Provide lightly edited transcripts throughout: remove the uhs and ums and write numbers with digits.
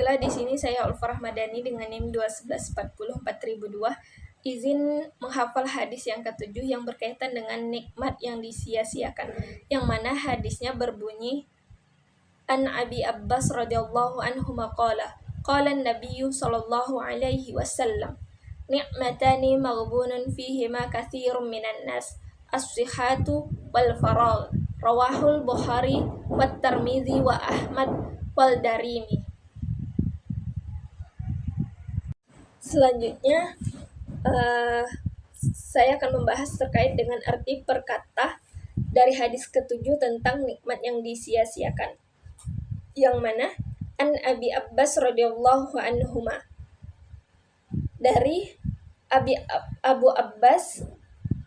Bismillah, di sini saya Ulfa Rahmadani dengan NIM 211404002 izin menghafal hadis yang ketujuh yang berkaitan dengan nikmat yang disia-siakan, yang mana hadisnya berbunyi An Abi Abbas radhiyallahu anhu maqala qala an-nabiyyu sallallahu alaihi wasallam ni'matani maghbunun fihima katsirun minan nas as-sihhatu wal faragh rawahul Bukhari wat Tirmidzi wa Ahmad wal Darimi. Selanjutnya saya akan membahas terkait dengan arti perkata dari hadis ketujuh tentang nikmat yang disia-siakan, yang mana An Abi Abbas radhiyallahu anhuma, dari Abu Abbas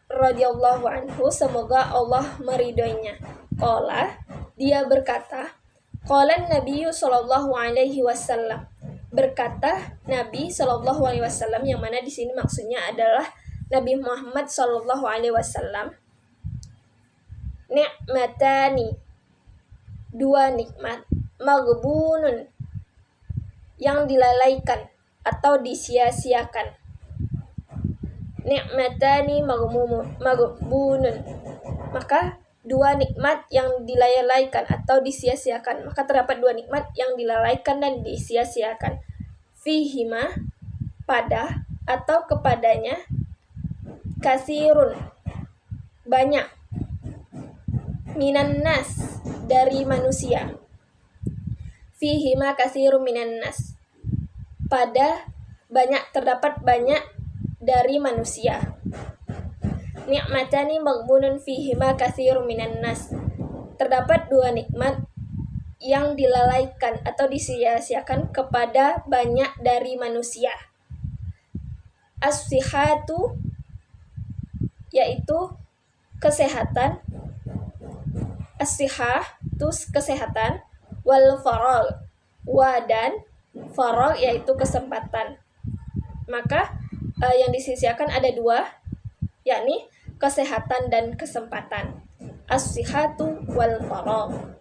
radhiyallahu anhu, semoga Allah meridhoinya. Qala, dia berkata, qala Nabi sallallahu alaihi wasallam, berkata Nabi sallallahu alaihi wasallam, yang mana di sini maksudnya adalah Nabi Muhammad sallallahu alaihi wasallam. Ni'matani, dua nikmat, maghbunun, yang dilalaikan atau disia-siakan. Ni'matani maghbunun, maka dua nikmat yang dilalaikan atau disia-siakan, maka terdapat dua nikmat yang dilalaikan dan disia-siakan. Fihima, pada atau kepadanya, katsirun, banyak, minan nas, dari manusia. Fihima katsirun minan nas, pada banyak, terdapat banyak dari manusia. Ni'matani maghbunun fihima katsirun minan nas, terdapat dua nikmat yang dilalaikan atau disia-siakan kepada banyak dari manusia. As-sihhatu, yaitu kesehatan. As-sihhah itu kesehatan, wal faragh, dan faragh yaitu kesempatan. Maka yang disisiakan ada dua, yakni kesehatan dan kesempatan. As-sihhatu wal faragh.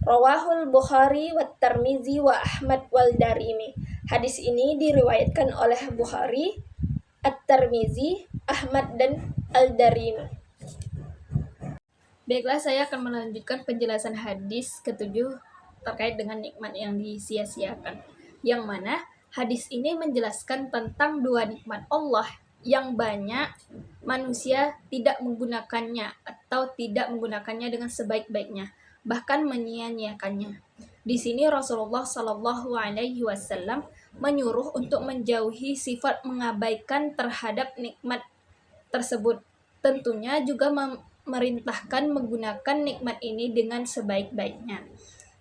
Rawahul Bukhari wat Tirmidzi wa Ahmad wal Darimi. Hadis ini diriwayatkan oleh Bukhari, At-Tirmidzi, Ahmad dan Al-Darimi. Baiklah, saya akan melanjutkan penjelasan hadis ketujuh terkait dengan nikmat yang disia-siakan, yang mana hadis ini menjelaskan tentang dua nikmat Allah yang banyak manusia tidak menggunakannya atau tidak menggunakannya dengan sebaik-baiknya, bahkan menyia-nyiakannya. Di sini Rasulullah Shallallahu Alaihi Wasallam menyuruh untuk menjauhi sifat mengabaikan terhadap nikmat tersebut. Tentunya juga memerintahkan menggunakan nikmat ini dengan sebaik-baiknya.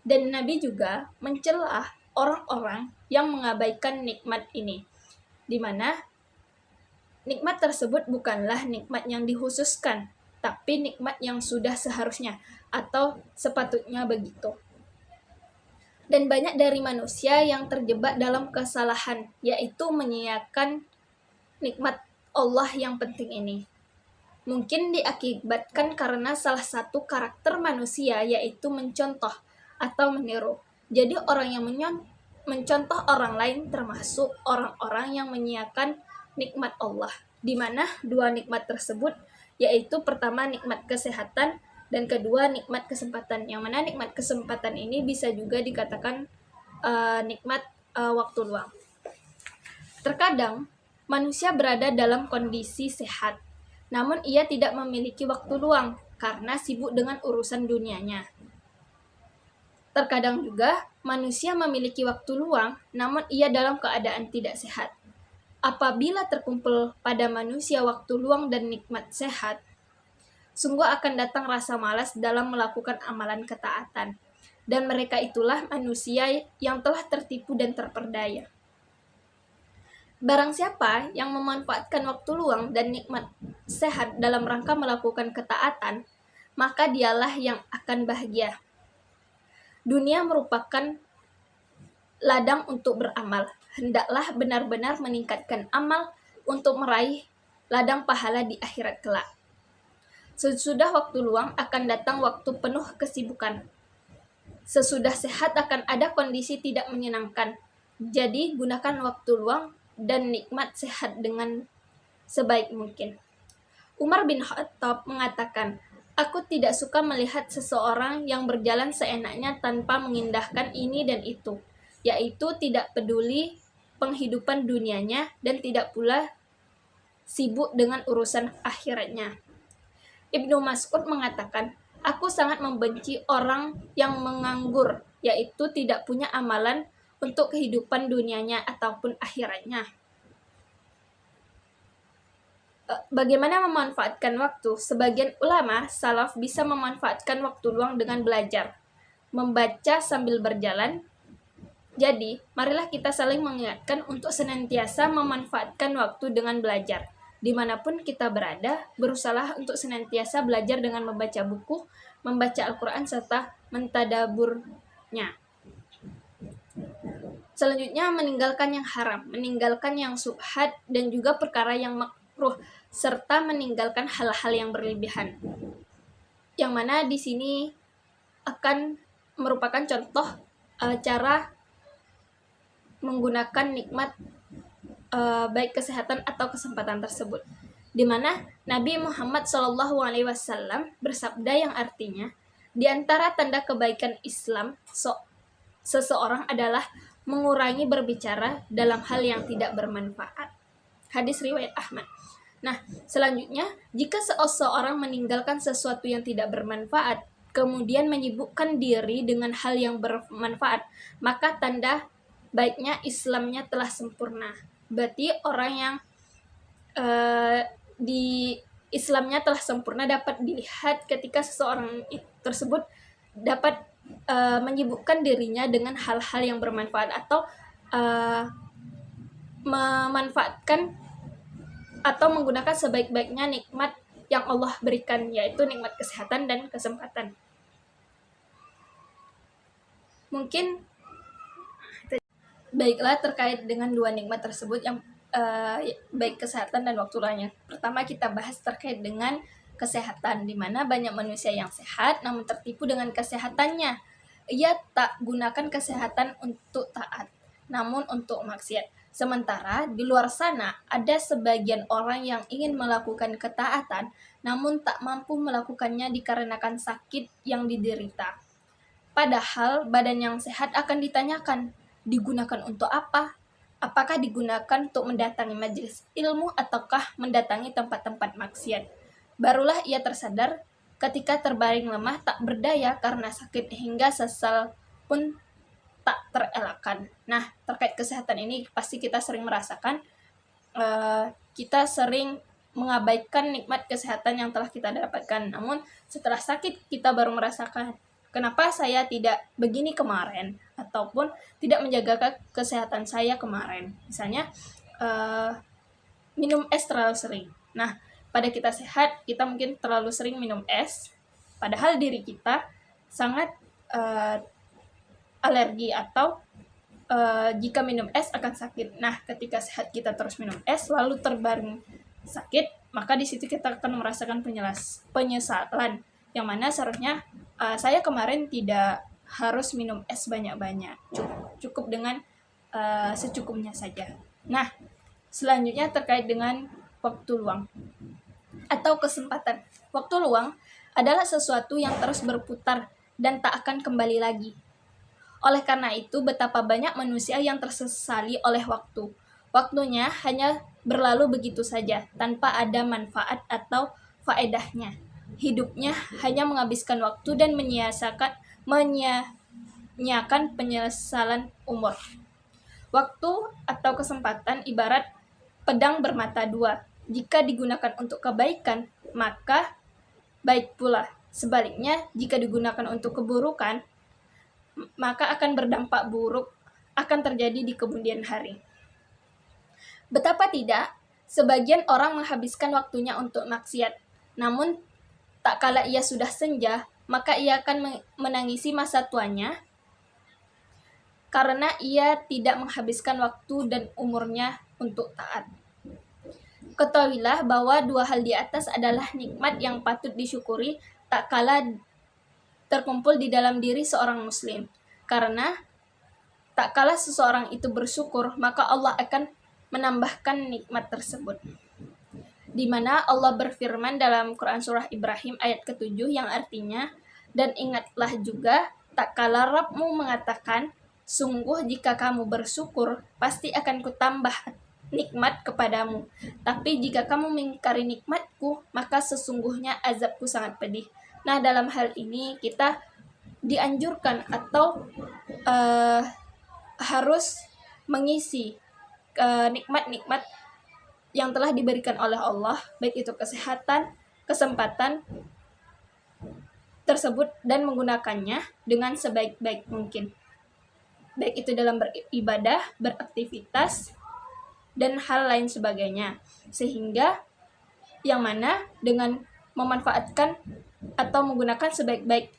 Dan Nabi juga mencela orang-orang yang mengabaikan nikmat ini, di mana nikmat tersebut bukanlah nikmat yang dikhususkan, tapi nikmat yang sudah seharusnya atau sepatutnya begitu. Dan banyak dari manusia yang terjebak dalam kesalahan, yaitu menyia-nyiakan nikmat Allah yang penting ini. Mungkin diakibatkan karena salah satu karakter manusia, yaitu mencontoh atau meniru. Jadi orang yang mencontoh orang lain termasuk orang-orang yang menyia-nyiakan nikmat Allah, di mana dua nikmat tersebut, yaitu pertama nikmat kesehatan dan kedua nikmat kesempatan, yang mana nikmat kesempatan ini bisa juga dikatakan nikmat waktu luang. Terkadang manusia berada dalam kondisi sehat, namun ia tidak memiliki waktu luang karena sibuk dengan urusan dunianya. Terkadang juga manusia memiliki waktu luang, namun ia dalam keadaan tidak sehat. Apabila terkumpul pada manusia waktu luang dan nikmat sehat, sungguh akan datang rasa malas dalam melakukan amalan ketaatan. Dan mereka itulah manusia yang telah tertipu dan terperdaya. Barang siapa yang memanfaatkan waktu luang dan nikmat sehat dalam rangka melakukan ketaatan, maka dialah yang akan bahagia. Dunia merupakan ladang untuk beramal. Hendaklah benar-benar meningkatkan amal untuk meraih ladang pahala di akhirat kelak. Sesudah waktu luang akan datang waktu penuh kesibukan. Sesudah sehat akan ada kondisi tidak menyenangkan. Jadi, gunakan waktu luang dan nikmat sehat dengan sebaik mungkin. Umar bin Khattab mengatakan, "Aku tidak suka melihat seseorang yang berjalan seenaknya tanpa mengindahkan ini dan itu, yaitu tidak peduli penghidupan dunianya dan tidak pula sibuk dengan urusan akhiratnya." Ibnu Mas'ud mengatakan, "Aku sangat membenci orang yang menganggur, yaitu tidak punya amalan untuk kehidupan dunianya ataupun akhiratnya." Bagaimana memanfaatkan waktu? Sebagian ulama salaf bisa memanfaatkan waktu luang dengan belajar, membaca sambil berjalan. Jadi, marilah kita saling mengingatkan untuk senantiasa memanfaatkan waktu dengan belajar. Dimanapun kita berada, berusahalah untuk senantiasa belajar dengan membaca buku, membaca Al-Quran, serta mentadaburnya. Selanjutnya, meninggalkan yang haram, meninggalkan yang subhat, dan juga perkara yang makruh, serta meninggalkan hal-hal yang berlebihan. Yang mana di sini akan merupakan contoh cara menggunakan nikmat baik kesehatan atau kesempatan tersebut. Di mana Nabi Muhammad SAW bersabda yang artinya, di antara tanda kebaikan Islam seseorang adalah mengurangi berbicara dalam hal yang tidak bermanfaat. Hadis riwayat Ahmad. Nah, selanjutnya, jika seseorang meninggalkan sesuatu yang tidak bermanfaat, kemudian menyibukkan diri dengan hal yang bermanfaat, maka tanda baiknya Islamnya telah sempurna. Berarti orang yang di Islamnya telah sempurna dapat dilihat ketika seseorang tersebut dapat menyibukkan dirinya dengan hal-hal yang bermanfaat atau memanfaatkan atau menggunakan sebaik-baiknya nikmat yang Allah berikan, yaitu nikmat kesehatan dan kesempatan. Mungkin baiklah terkait dengan dua nikmat tersebut yang baik kesehatan dan waktu luangnya. Pertama kita bahas terkait dengan kesehatan, di mana banyak manusia yang sehat namun tertipu dengan kesehatannya. Ia tak gunakan kesehatan untuk taat, namun untuk maksiat. Sementara di luar sana ada sebagian orang yang ingin melakukan ketaatan namun tak mampu melakukannya dikarenakan sakit yang diderita. Padahal badan yang sehat akan ditanyakan, digunakan untuk apa? Apakah digunakan untuk mendatangi majelis ilmu ataukah mendatangi tempat-tempat maksiat? Barulah ia tersadar ketika terbaring lemah tak berdaya karena sakit hingga sesal pun tak terelakkan. Nah, terkait kesehatan ini pasti kita sering merasakan, kita sering mengabaikan nikmat kesehatan yang telah kita dapatkan. Namun setelah sakit kita baru merasakan, kenapa saya tidak begini kemarin, ataupun tidak menjaga kesehatan saya kemarin. Misalnya minum es terlalu sering. Nah, pada kita sehat, kita mungkin terlalu sering minum es, padahal diri kita sangat alergi atau jika minum es akan sakit. Nah, ketika sehat kita terus minum es lalu terbaring sakit, maka di situ kita akan merasakan penyesalan. Yang mana seharusnya saya kemarin tidak harus minum es banyak-banyak, cukup dengan secukupnya saja. Nah, selanjutnya terkait dengan waktu luang atau kesempatan. Waktu luang adalah sesuatu yang terus berputar dan tak akan kembali lagi. Oleh karena itu, betapa banyak manusia yang tersesali oleh waktu. Waktunya hanya berlalu begitu saja, tanpa ada manfaat atau faedahnya. Hidupnya hanya menghabiskan waktu dan menyia-nyiakan penyesalan umur. Waktu atau kesempatan ibarat pedang bermata dua. Jika digunakan untuk kebaikan, maka baik pula. Sebaliknya, jika digunakan untuk keburukan, maka akan berdampak buruk akan terjadi di kemudian hari. Betapa tidak, sebagian orang menghabiskan waktunya untuk maksiat, namun tak kala ia sudah senja, maka ia akan menangisi masa tuanya karena ia tidak menghabiskan waktu dan umurnya untuk taat. Ketahuilah bahwa dua hal di atas adalah nikmat yang patut disyukuri tak kala terkumpul di dalam diri seorang muslim, karena tak kala seseorang itu bersyukur, maka Allah akan menambahkan nikmat tersebut. Di mana Allah berfirman dalam Quran surah Ibrahim ayat ke-7 yang artinya, dan ingatlah juga tak kala Rabbmu mengatakan, sungguh jika kamu bersyukur, pasti akan kutambah nikmat kepadamu. Tapi jika kamu mengingkari nikmatku, maka sesungguhnya azabku sangat pedih. Nah, dalam hal ini kita dianjurkan atau harus mengisi nikmat-nikmat yang telah diberikan oleh Allah, baik itu kesehatan, kesempatan tersebut, dan menggunakannya dengan sebaik-baik mungkin. Baik itu dalam beribadah, beraktivitas, dan hal lain sebagainya. Sehingga yang mana dengan memanfaatkan atau menggunakan sebaik-baik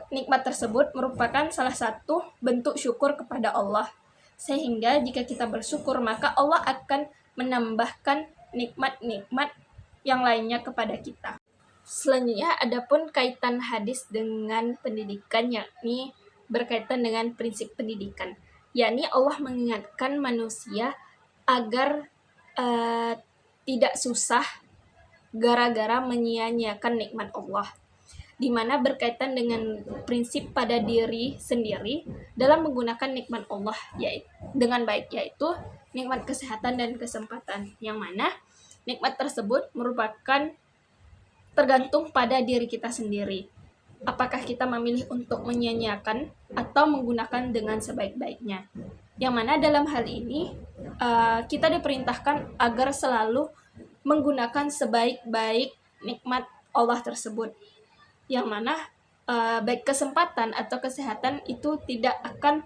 nikmat tersebut merupakan salah satu bentuk syukur kepada Allah. Sehingga jika kita bersyukur, maka Allah akan menambahkan nikmat-nikmat yang lainnya kepada kita. Selanjutnya, adapun kaitan hadis dengan pendidikan, yakni berkaitan dengan prinsip pendidikan, yakni Allah mengingatkan manusia agar tidak susah gara-gara menyia-nyiakan nikmat Allah, di mana berkaitan dengan prinsip pada diri sendiri dalam menggunakan nikmat Allah yaitu dengan baik, yaitu nikmat kesehatan dan kesempatan, yang mana nikmat tersebut merupakan tergantung pada diri kita sendiri. Apakah kita memilih untuk menyia-nyiakan atau menggunakan dengan sebaik-baiknya. Yang mana dalam hal ini kita diperintahkan agar selalu menggunakan sebaik-baik nikmat Allah tersebut. Yang mana baik kesempatan atau kesehatan itu tidak akan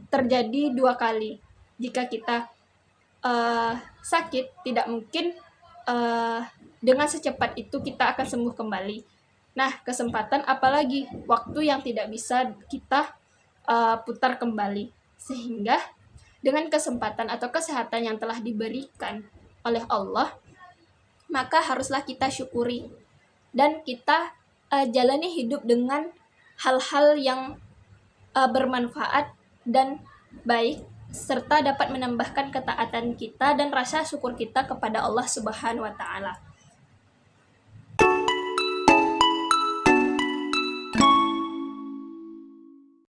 terjadi dua kali. Jika kita sakit, tidak mungkin dengan secepat itu kita akan sembuh kembali. Nah, kesempatan apalagi waktu yang tidak bisa kita putar kembali. Sehingga dengan kesempatan atau kesehatan yang telah diberikan oleh Allah, maka haruslah kita syukuri dan kita jalani hidup dengan hal-hal yang bermanfaat dan baik, serta dapat menambahkan ketaatan kita dan rasa syukur kita kepada Allah Subhanahu wa Ta'ala.